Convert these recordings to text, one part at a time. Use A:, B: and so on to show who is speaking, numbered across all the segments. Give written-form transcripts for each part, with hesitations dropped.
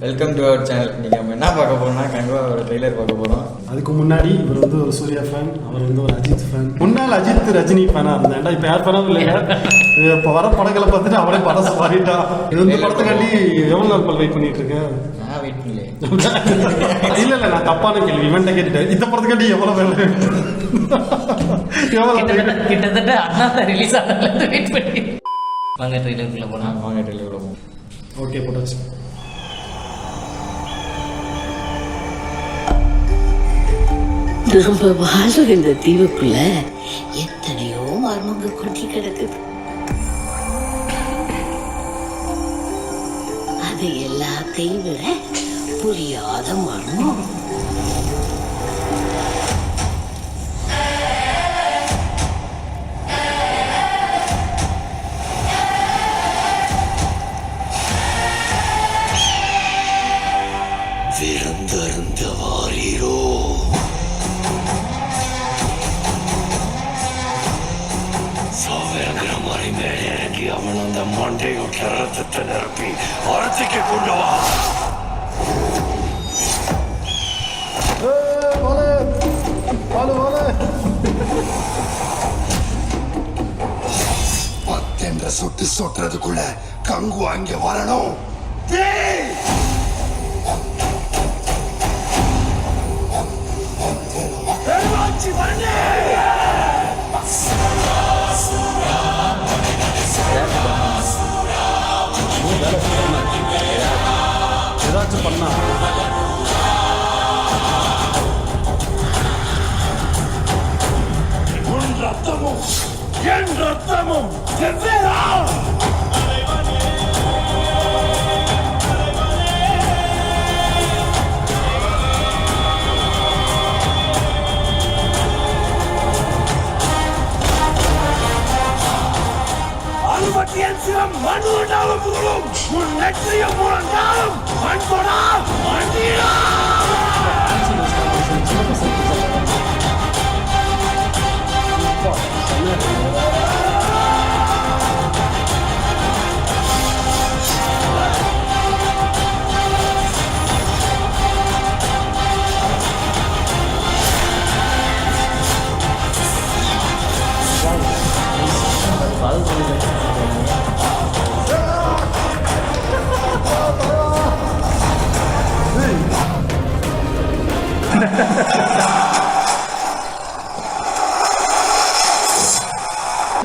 A: Welcome to our channel. நீங்கள் நம்ம என்ன பார்க்க போகிறோம்னா கங்குவாவோட ட்ரெய்லர் பார்க்க போகிறோம்.
B: அதுக்கு முன்னாடி இவர் வந்து ஒரு சூர்யா ஃபேன், அவர் வந்து ஒரு அஜித் ஃபேன். முன்னாள் அஜித் ரஜினி ஃபேனாக இருந்தேன்டா, இப்போ யார் ஃபேனாகவும் இல்லையா? இப்போ வர படங்களை பார்த்துட்டு அவரே படம் மாறிட்டான். இது வந்து படத்துக்காண்டி எவ்வளோ நாள் வெயிட் பண்ணிட்டு இருக்கேன்?
A: நான் வெயிட் பண்ணல.
B: இல்லை நான் தப்பான கேள்வி இவன்ட்ட கேட்டுட்டேன். இந்த படத்துக்காண்டி எவ்வளோ வேலை?
C: கிட்டத்தட்ட அண்ணா ரிலீஸ் ஆனதுல வெயிட் பண்ணி வாங்க ட்ரெய்லருக்குள்ள போலாம்.
A: வாங்க ட்ரெய்லருக்குள்ள போவோம்.
B: ஓகே போட்டாச்சு.
D: நம்ம வாழ்ற இந்த தீவுக்குள்ள எத்தனையோ மர்மங்க கொட்டி கிடக்குது. அது எல்லாத்தையும் விட புரியாத மர்மம் விருந்தருந்த வாரீரோ. சாவரங்கிற மாதிரி மேலே இறங்கி அவன் அந்த மண்டையோட்ட ரத்தத்தை நிரப்பி அரசிக்க கொண்டு வா. பத்தென்ற சுட்டு சொட்டுறதுக்குள்ள கங்கு அங்க வரணும்.
B: ஏதாச்சும் பண்ணா
E: உன் ரத்தமும் என் ரத்தமும் வெவ்வேறா? அறுபத்தியன் சிரம் மண் உண்டாலும் புகழும் உன் நெற்றியும் முழங்காலும் அன்பொடா அண்டீரா.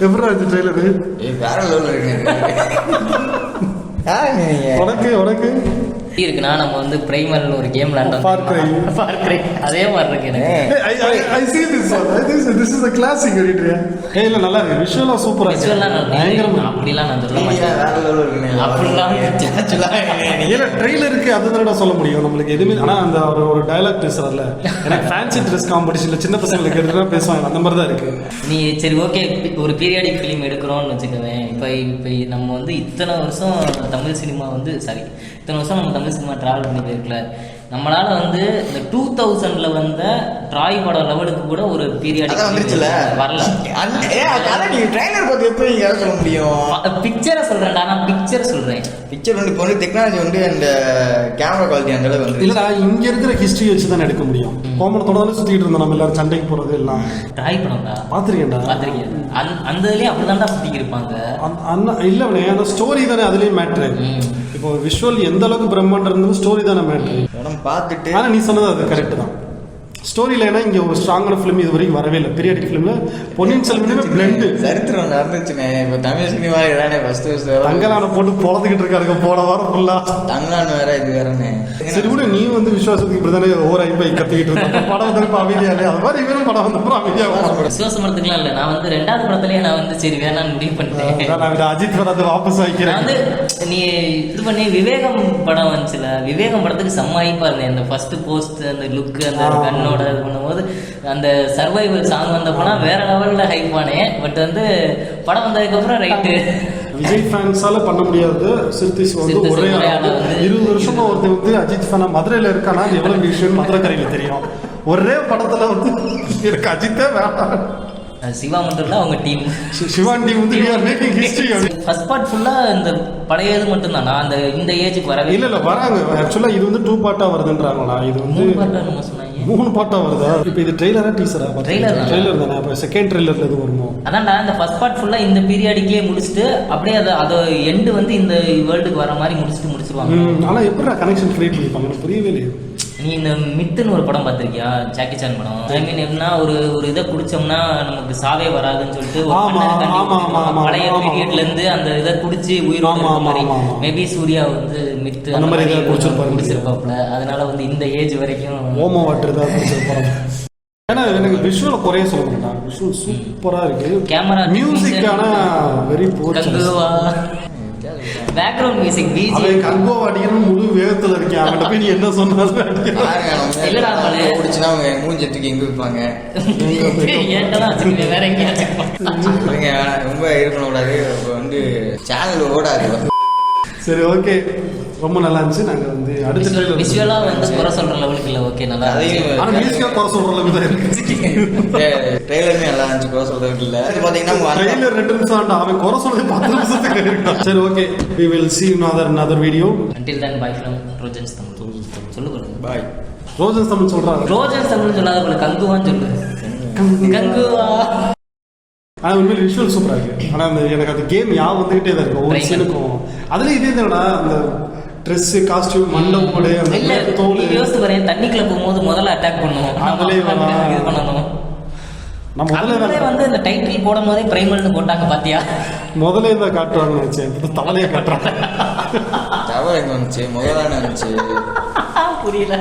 B: எப்படி இருந்துச்சு ட்ரெய்லரு?
A: வேற லெவலில் இருக்கு.
B: உனக்கு
C: இருக்குன்னா நம்ம வந்து பிரைமர்ல ஒரு கேம் விளையாண்டோம்.
B: Far Cry.
C: அதே மாதிரி இருக்கு எனக்கு.
B: I see this one. I think this is a classic editor. இல்ல நல்லா இருக்கு. விஷுவலா சூப்பரா இருக்கு.
C: Visual-ஆ
B: பயங்கரமா.
C: அப்படிலாம் நான் சொல்ல மாட்டேன்.
A: வேற லெவலில் இருக்குண்ணே.
C: அப்படிலாம்
B: இல்ல ட்ரெய்லருக்கு அதுதானடா சொல்ல முடியும் நம்மளுக்கு எதுவுமே. ஆனா அந்த ஒரு டயலாக் பேசுறதுல எனக்கு ஃபேன்சி ட்ரெஸ் காம்படிஷன்ல சின்ன பசங்களுக்கு எடுத்துட்டா பேசுவாங்க, அந்த மாதிரி தான் இருக்கு.
C: நீ சரி ஓகே ஒரு பீரியாடிக் ஃபிலிம் எடுக்கிறோம்னு வச்சுக்கவேன். இப்போ நம்ம வந்து இத்தனை வருஷம் தமிழ் சினிமா வந்து இத்தனை வருஷம் நம்ம தமிழ் சினிமா ட்ராவல் பண்ணி போயிருக்கல. நம்மளால வந்து இந்த 2000ல வந்த ட்ராய் படம் லெவலுக்கு கூட ஒரு பீரியாடிக் வரல.
A: நீங்க ட்ரெய்லர் பார்த்து எப்படி நீங்க சொல்ல முடியும்?
C: பிக்சரை சொல்றேன்டா, நான் பிக்சர் சொல்றேன்.
A: பிக்சர் வந்து இப்போ வந்து டெக்னாலஜி வந்து அந்த கேமரா குவாலிட்டி அந்த அளவுக்கு வந்து
B: இல்லடா, இங்க இருக்கிற ஹிஸ்டரி வச்சு தான் எடுக்க முடியும். கோமணத்தோட தானே சுத்திட்டு இருந்தோம் நம்ம எல்லாரும், சண்டைக்கு போறது எல்லாம்.
C: ட்ராய் படம்டா
B: பாத்திருக்கேன்டா.
C: அந்த இதுலயே அப்படிதான்டா சுத்திக்கு இருப்பாங்க.
B: இல்ல அந்த ஸ்டோரி தானே அதுலயும் மேட்ரு. இப்போ விஷுவல் எந்த அளவுக்கு பிரம்மாண்டம் இருந்தாலும் ஸ்டோரி தானே மேட்ரு.
A: படம் பார்த்துட்டு
B: ஆனா நீ சொன்னது அது கரெக்ட் தான். ஸ்டோரியில ஏன்னா இங்க ஒரு ஸ்ட்ராங்கான ஃபிலிம் இது வரைக்கும் வரவே இல்லை. பீரியாடிக் ஃபிலிம்ல பொன்னியின் செல்வனுமே பிளெண்ட்
A: சரித்திரம் நடந்துச்சுனே. இப்போ தமிழ் சினிமா இதானே ஃபர்ஸ்ட்
B: தங்கலான போட்டு பொழந்துக்கிட்டு இருக்காருங்க போன வாரம் ஃபுல்லா.
A: தங்கலான் வேற இது வேறனே.
B: சரி கூட நீ வந்து விசுவாசத்துக்கு இப்படிதானே ஓவர் ஐ போய் கத்திக்கிட்டு இருக்க. படம் வந்து அமைதியாலே அது மாதிரி இவரும் படம் வந்து அமைதியாக
C: விசுவாசம் இல்ல. நான் வந்து 2வது படத்துலயே நான் வந்து சரி வேணான்னு முடிவு பண்ணிட்டேன்.
B: நான் அஜித் வந்து வாபஸ் ஆகிக்கிறேன்.
C: வந்து நீ இது பண்ணி விவேகம் படம் வந்துச்சுல, விவேகம் படத்துக்கு செம்மாயிப்பா இருந்தேன். அந்த ஃபர்ஸ்ட் போஸ்ட், அந்த லுக், அந்த கண்ணோட இது பண்ணும்போது அந்த சர்வைவல் சாங் வந்தப்போனா வேற லெவல்ல ஹைப் ஆனேன். பட் வந்து படம் வந்ததுக்கப்புறம் ரைட்டு
B: விஜய் ஃபேன்ஸால பண்ண முடியாது. சிறுத்தை வந்து ஒரே 20 வருஷமா ஒருத்தர் வந்து அஜித் ஃபேனா மதுரையில இருக்கானா எவ்வளவு விஷயம் மதுரை கரையில தெரியும். ஒரே படத்துல வந்து எனக்கு அஜித்தே வேண்டாம்.
C: சிவா மட்டும் இல்லை அவங்க டீம்.
B: சிவான் டீம் வந்து we are making history அப்படி.
C: ஃபர்ஸ்ட் பார்ட் ஃபுல்லாக இந்த பழைய இது மட்டும்தான். நான் அந்த இந்த ஏஜுக்கு வரவே
B: இல்ல வராங்க. ஆக்சுவலா இது வந்து 2 பார்ட்டா வருதுன்றாங்களா? இது வந்து
C: 3 பார்ட்டாக நம்ம சொன்னாங்க.
B: 3 பார்ட்டா வருதா? இப்போ இது ட்ரெய்லரா டீசரா?
C: Trailer தான்.
B: ட்ரெய்லர் தானே. அப்ப செகண்ட் ட்ரெய்லர்ல எது வருமோ?
C: அதான்டா இந்த ஃபர்ஸ்ட் பார்ட் ஃபுல்லாக இந்த பீரியாடிக்கே முடிச்சுட்டு அப்படியே அதை எண்டு வந்து இந்த வேர்ல்டுக்கு வர மாதிரி முடிச்சிருவாங்க.
B: ஆனா எப்படி கனெக்ஷன் கிரியேட் பண்ணிப்பாங்க எனக்கு புரியவே இல்லை.
C: நீ இந்த மித்துன்னு ஒரு படம் பார்த்திருக்கியா? ஜாக்கி சான் படம். ஐ மீன் எப்படின்னா ஒரு இதை குடிச்சோம்னா நமக்கு சாவே வராதுன்னு சொல்லிட்டு ஒரு
B: ஆமா,
C: மண்ணை தண்ணி
B: ஆமா,
C: ஊத்திருப்பாங்க.
B: ஆமா,
C: பழைய
B: ஆமா.
C: பீரியட்ல இருந்து அந்த இதை குடிச்சு உயிரோட
B: ஆமா,
C: இருக்க மாதிரி
B: ஆமா, ஆமா.
C: மேபி சூர்யா வந்து மித்து
B: அந்த மாதிரி இதை
C: குடிச்சிருப்பாப்ல. அதனால வந்து இந்த ஏஜ் வரைக்கும்
B: ஓமோ வாட்டர் தான் படம். ஏன்னா எனக்கு விஷுவல் குறைய சொல்ல மாட்டாங்க. விஷுவல் சூப்பரா இருக்கு.
C: கேமரா
B: மியூசிக் ஆனா வெரி போர்.
C: பேக்ரவுண்ட் மியூசிக் பிஜி
B: அவன் கங்கோ அடிக்கணும் முழு வேகத்துல இருக்கேன். அவன்கிட்ட போய் நீ என்ன சொன்னாலும்
C: இல்லடா அவளே.
A: பிடிச்சினா அவங்க மூஞ்சத்துக்கு எங்க வைப்பாங்க?
C: ஏன்டா வேற எங்கேயாச்சும்
A: இல்லைங்க, ரொம்ப இருக்கணும் கூடாது. இப்போ வந்து சேனல் ஓடாது.
B: சரி ஓகே, ரொம்ப நல்லா இருந்துச்சு. நாங்க வந்து அடுத்த ட்ரெய்லர்
C: விஷுவலா வந்து குறை சொல்ற லெவலுக்கு இல்ல. ஓகே நல்லா இருந்துச்சு.
B: ஆனா மியூசிக்கா குறை சொல்ற அளவுக்கு தான் இருக்கு.
A: ட்ரெய்லருமே நல்லா இருந்துச்சு, குறை சொல்றதுக்கு இல்லை. இது பார்த்தீங்கன்னா
B: ட்ரெய்லர் 2 நிமிஷம் ஆண்டா, அவன் குறை சொல்றது 10 நிமிஷத்துக்கு இருக்கான். சரி okay, we will see you another video.
C: Until then, bye from Rojans Tamil. சொல்லு பாருங்க.
A: பாய்.
B: ரோஜன்ஸ் தமிழ் சொல்றாங்க.
C: ரோஜன்ஸ் தமிழ் சொல்லாத போல கங்குவான்னு சொல்லு. கங்குவா.
B: ஆனா உண்மையில விஷுவல் சூப்பரா இருக்கு. ஆனா அந்த எனக்கு அந்த கேம் ஞாபகம் வந்துகிட்டே தான் இருக்கும் ஒவ்வொரு சீனுக்கும். அதுல இதே தானடா அந்த ட்ரெஸ் காஸ்டியூம் மண்டபோடு அந்த
C: இல்ல
B: தோல்.
C: நீ யோசிச்சு பாரு, தண்ணிக்குள்ள போகும்போது முதல்ல அட்டாக் பண்ணுவோம்.
B: அதுலயே
C: இது பண்ணணும்.
B: நம்ம
C: முதல்ல வந்து இந்த டைட்டில் போடும் போதே பிரைமல்னு போட்டாங்க பாத்தியா?
B: முதல்ல தான் காட்டுவாங்கன்னு நினைச்சேன். தவளையா காட்டுறாங்க.
A: தவறு எங்க வந்துச்சு? முதலான வந்துச்சு.
C: புரியல.